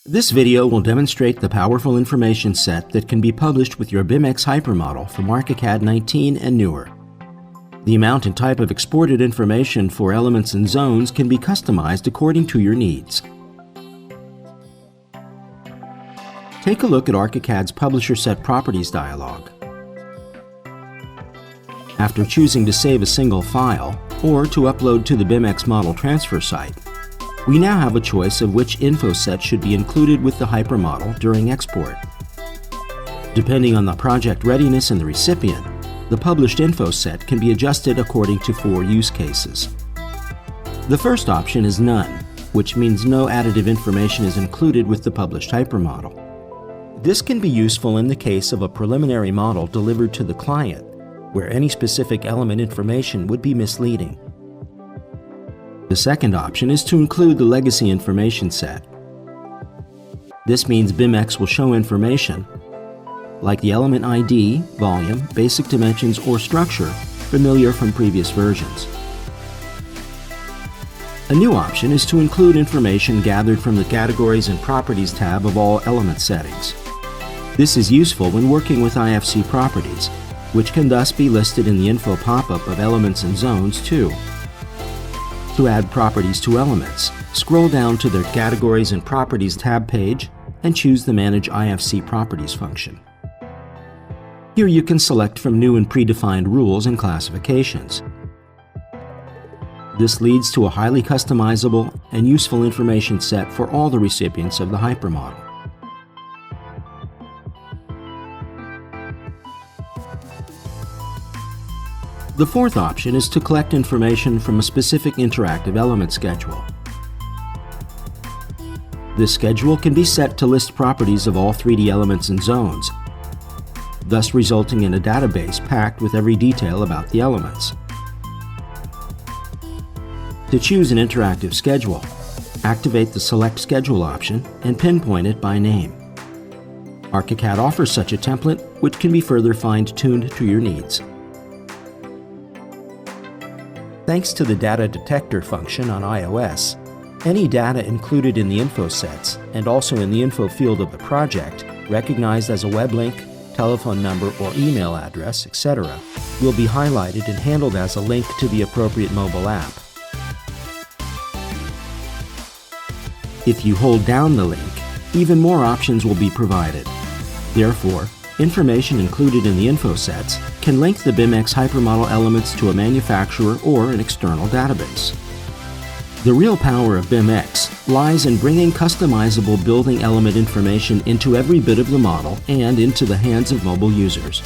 This video will demonstrate the powerful information set that can be published with your BIMx hypermodel from ARCHICAD 19 and newer. The amount and type of exported information for elements and zones can be customized according to your needs. Take a look at ARCHICAD's Publisher Set Properties dialog. After choosing to save a single file or to upload to the BIMx model transfer site, we now have a choice of which info set should be included with the hypermodel during export. Depending on the project readiness and the recipient, the published info set can be adjusted according to 4 use cases. The first option is none, which means no additive information is included with the published hypermodel. This can be useful in the case of a preliminary model delivered to the client, where any specific element information would be misleading. The second option is to include the legacy information set. This means BIMx will show information like the element ID, volume, basic dimensions, or structure familiar from previous versions. A new option is to include information gathered from the Categories and Properties tab of all element settings. This is useful when working with IFC properties, which can thus be listed in the info pop-up of elements and zones too. To add properties to elements, scroll down to the Categories and Properties tab page and choose the Manage IFC Properties function. Here you can select from new and predefined rules and classifications. This leads to a highly customizable and useful information set for all the recipients of the hypermodel. The fourth option is to collect information from a specific interactive element schedule. This schedule can be set to list properties of all 3D elements and zones, thus resulting in a database packed with every detail about the elements. To choose an interactive schedule, activate the Select Schedule option and pinpoint it by name. ARCHICAD offers such a template, which can be further fine-tuned to your needs. Thanks to the Data Detector function on iOS, any data included in the info sets and also in the info field of the project, recognized as a web link, telephone number or email address, etc., will be highlighted and handled as a link to the appropriate mobile app. If you hold down the link, even more options will be provided. Therefore, information included in the info sets can link the BIMx hypermodel elements to a manufacturer or an external database. The real power of BIMx lies in bringing customizable building element information into every bit of the model and into the hands of mobile users.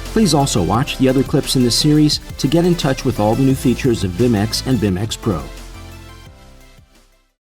Please also watch the other clips in this series to get in touch with all the new features of BIMx and BIMx Pro.